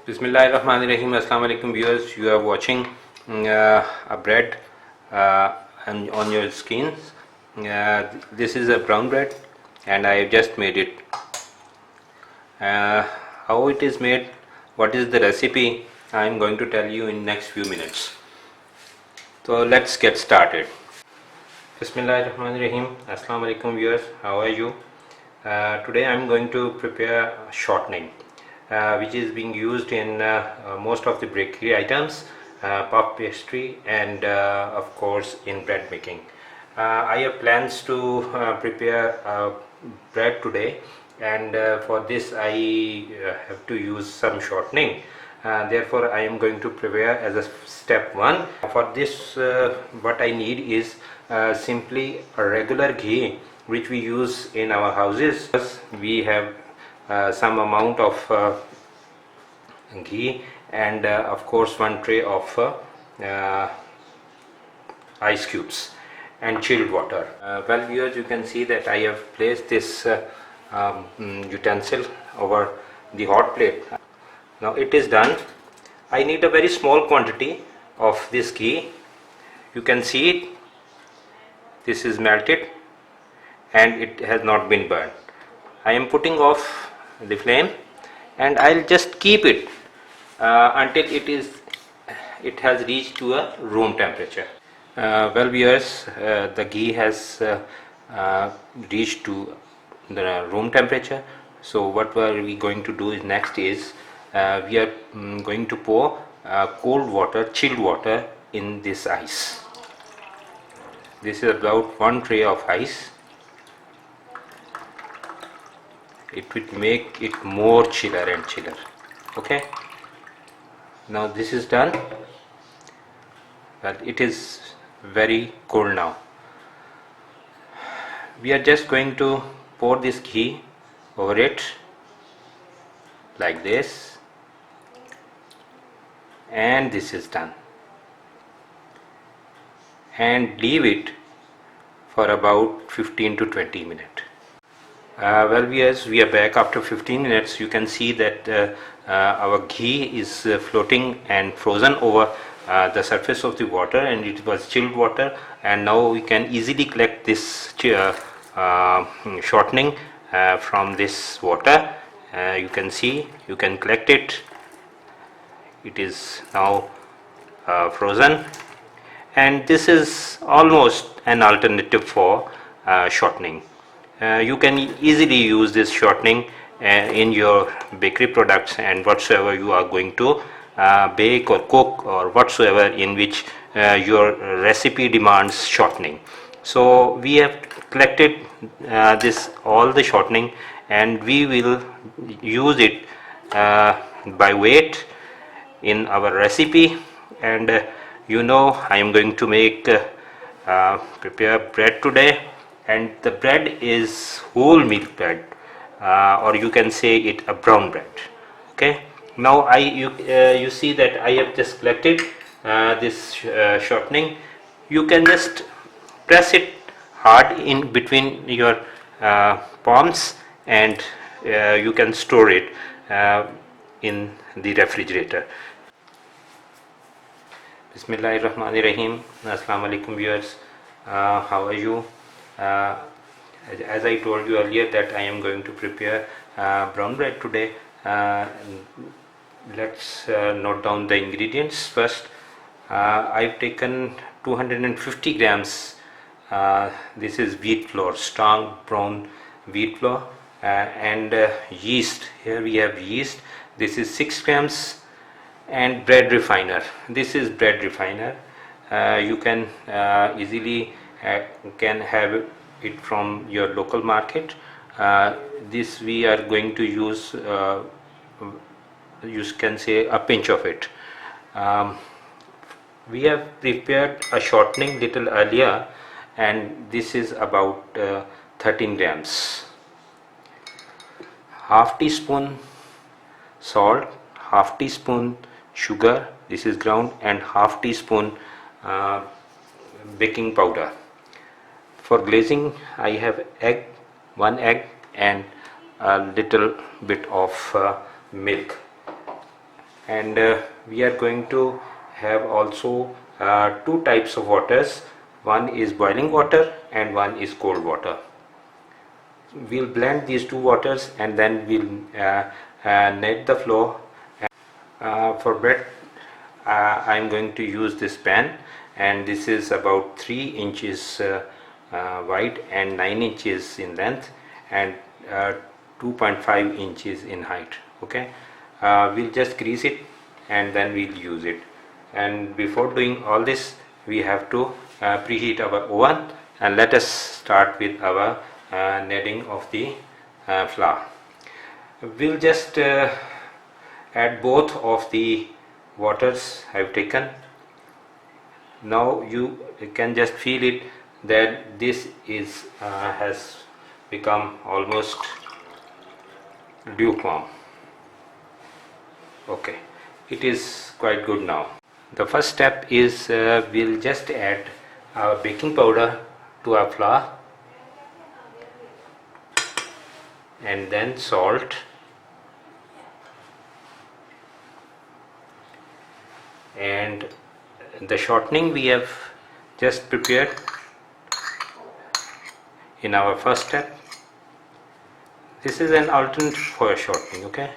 Bismillahirrahmanirrahim. Assalamu alaikum viewers. You are watching a bread on your screens. This is a brown bread and I have just made it. How it is made, what is the recipe, I am going to tell you in next few minutes. So let's get started. Bismillahirrahmanirrahim. Assalamu alaikum viewers. How are you? Today I am going to prepare shortening. Which is being used in most of the bakery items, puff pastry, and of course in bread making. I have plans to prepare bread today, and for this I have to use some shortening. Therefore I am going to prepare as a step 1. For this what I need is simply a regular ghee which we use in our houses. We have some amount of ghee and of course one tray of ice cubes and chilled water. Well viewers, you can see that I have placed this utensil over the hot plate. Now it is done. I need a very small quantity of this ghee. You can see it. This is melted and it has not been burned. I am putting off the flame and I'll just keep it until it has reached to a room temperature. Well viewers, the ghee has reached to the room temperature. So what we are going to do is next is we are going to pour cold water, chilled water in this ice. This is about one tray of ice. It will make it more chiller and chiller. Okay, now this is done, but it is very cold now. We are just going to pour this ghee over it like this, and this is done, and leave it for about 15 to 20 minutes. Well viewers, we are back after 15 minutes. You can see that our ghee is floating and frozen over the surface of the water, and it was chilled water, and now we can easily collect this shortening from this water. You can see, you can collect it. It is now frozen, and this is almost an alternative for shortening. You can easily use this shortening in your bakery products and whatsoever you are going to bake or cook, or whatsoever in which your recipe demands shortening. So we have collected all the shortening, and we will use it by weight in our recipe. And I am going to prepare bread today, and the bread is whole milk bread, or you can say it a brown bread. Okay, now you see that I have just collected this shortening. You can just press it hard in between your palms, and you can store it in the refrigerator. Bismillahirrahmanirrahim. Assalamu alaikum viewers. How are you? As I told you earlier that I am going to prepare brown bread today. Let's note down the ingredients first. I've taken 250 grams. This is wheat flour, strong brown wheat flour, and yeast. Here we have yeast. This is 6 grams, and bread refiner. This is bread refiner. You can easily can have it from your local market. This we are going to use, you can say, a pinch of it. We have prepared a shortening little earlier, and this is about 13 grams. Half teaspoon salt, half teaspoon sugar, this is ground, and half teaspoon baking powder. For glazing I have one egg and a little bit of milk. and we are going to have also two types of waters. One is boiling water and one is cold water. We'll blend these two waters and then we'll knead the flour. For bread I'm going to use this pan, and this is about 3 inches wide and 9 inches in length and 2.5 inches in height. Okay, we'll just grease it and then we'll use it. And before doing all this, we have to preheat our oven, and let us start with our kneading of the flour. We'll just add both of the waters I've taken. Now you can just feel it that this is has become almost lukewarm. Okay, it is quite good now. The first step is we'll just add our baking powder to our flour, and then salt, and the shortening we have just prepared in our first step. This is an alternate for shortening. Okay,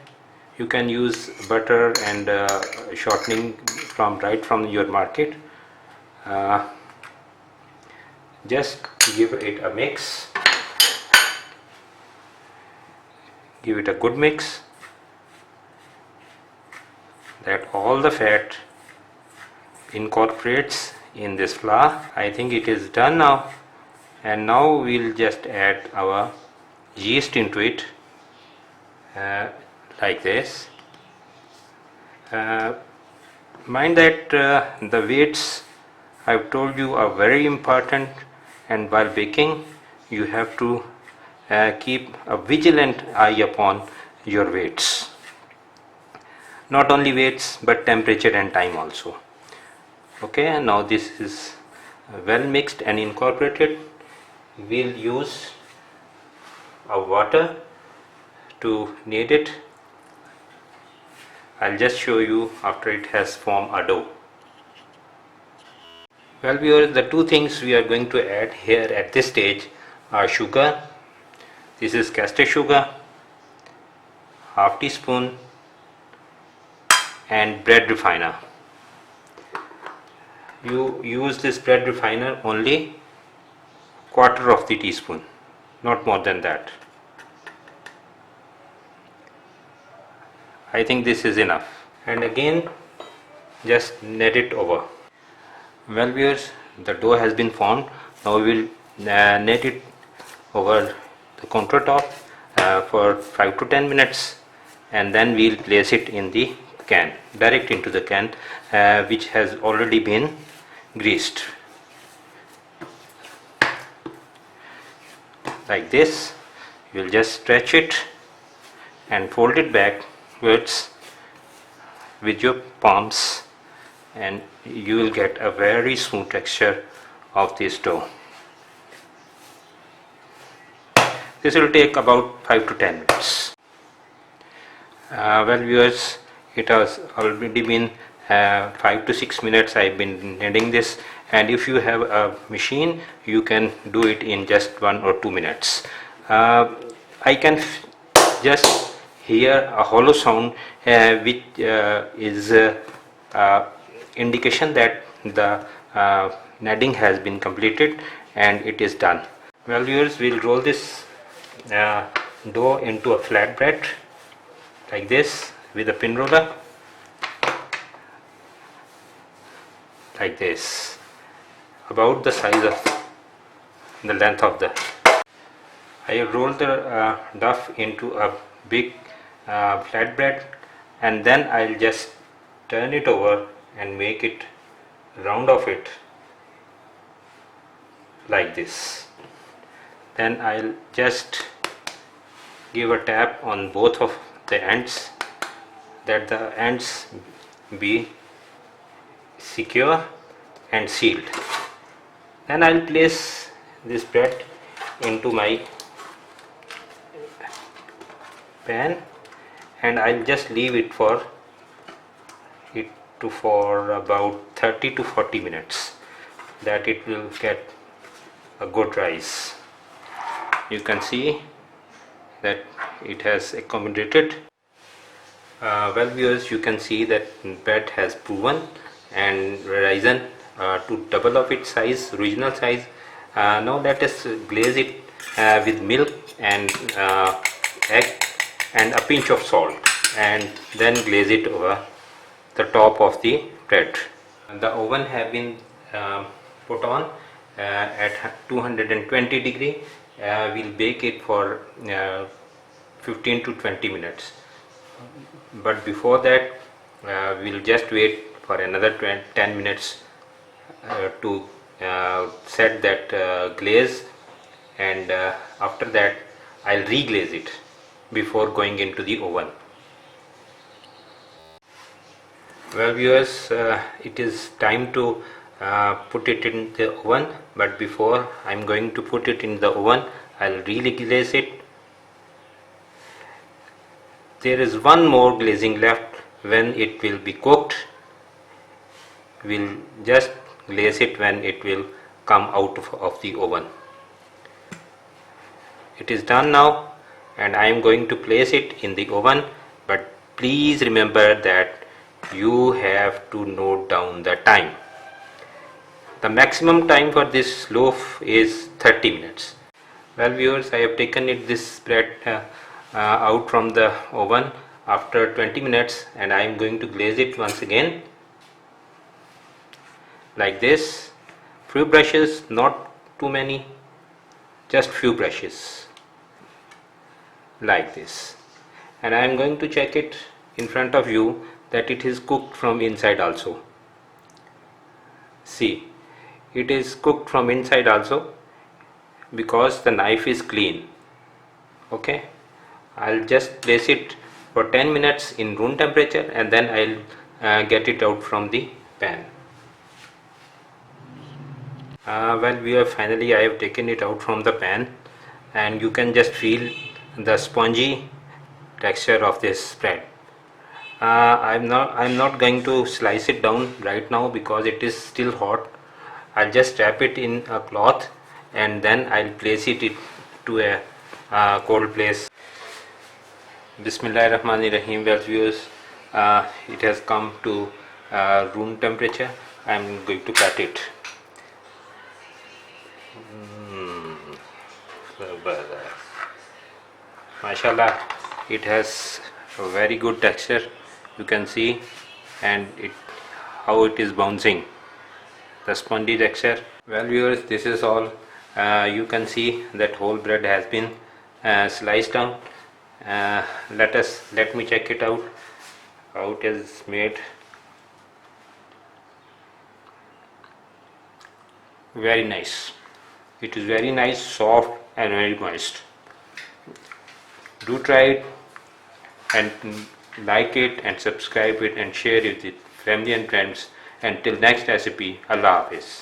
you can use butter and shortening right from your market. Just give it a mix, give it a good mix, that all the fat incorporates in this flour. I think it is done now, and now we'll just add our yeast into it like this. Mind that the weights I've told you are very important, and while baking you have to keep a vigilant eye upon your weights. Not only weights but temperature and time also. Okay, now this is well mixed and incorporated. We'll use our water to knead it. I'll just show you after it has formed a dough. Well, the two things we are going to add here at this stage are sugar. This is caster sugar, half teaspoon, and bread refiner. You use this bread refiner only quarter of the teaspoon, not more than that. I think this is enough, and again just knead it over. Well viewers, the dough has been formed. Now we will knead it over the countertop for 5 to 10 minutes, and then we'll place it in the can, direct into the can which has already been greased. Like this, you will just stretch it and fold it backwards with your palms, and you will get a very smooth texture of this dough. This will take about 5 to 10 minutes. Well viewers, it has already been 5 to 6 minutes I've been kneading this, and if you have a machine you can do it in just 1 or 2 minutes. I can just hear a hollow sound which is indication that the kneading has been completed and it is done. Well viewers, we'll roll this dough into a flatbread like this with a pin roller, like this, about the size of the length of the. I roll the duff into a big flatbread, and then I'll just turn it over and make it round of it like this. Then I'll just give a tap on both of the ends, that the ends be secure and sealed. Then I'll place this bread into my pan, and I'll just leave it for it to for about 30 to 40 minutes, that it will get a good rise. You can see that it has accommodated. Well viewers, you can see that bread has proven and risen to double of its size, original size. Now let us glaze it with milk and egg and a pinch of salt, and then glaze it over the top of the bread. The oven have been put on at 220 degree. We'll bake it for 15 to 20 minutes, but before that we'll just wait for another 10 minutes to set that glaze, and after that I'll reglaze it before going into the oven. Well viewers, it is time to put it in the oven, but before I'm going to put it in the oven, I'll re-glaze it. There is one more glazing left. When it will be cooked, we'll just glaze it when it will come out of the oven. It is done now, and I am going to place it in the oven, but please remember that you have to note down the time. The maximum time for this loaf is 30 minutes. Well viewers, I have taken this bread out from the oven after 20 minutes, and I am going to glaze it once again like this. Few brushes, not too many, just few brushes like this, and I am going to check it in front of you that it is cooked from inside also. See, it is cooked from inside also because the knife is clean. Okay, I'll just place it for 10 minutes in room temperature, and then I'll get it out from the pan. Well viewers, finally I have taken it out from the pan, and you can just feel the spongy texture of this bread. I'm not going to slice it down right now because it is still hot. I'll just wrap it in a cloth, and then I'll place it to a cold place. Bismillahirrahmanirrahim. Well viewers, it has come to room temperature. I'm going to cut it. Mashallah, it has a very good texture. You can see, and how it is bouncing, the spongy texture. Well viewers, this is all. You can see that whole bread has been sliced down. Let me check it out, how it is made. Very nice. It is very nice, soft and very moist. Do try it, and like it and subscribe it and share it with family and friends. Until next recipe, Allah Hafiz.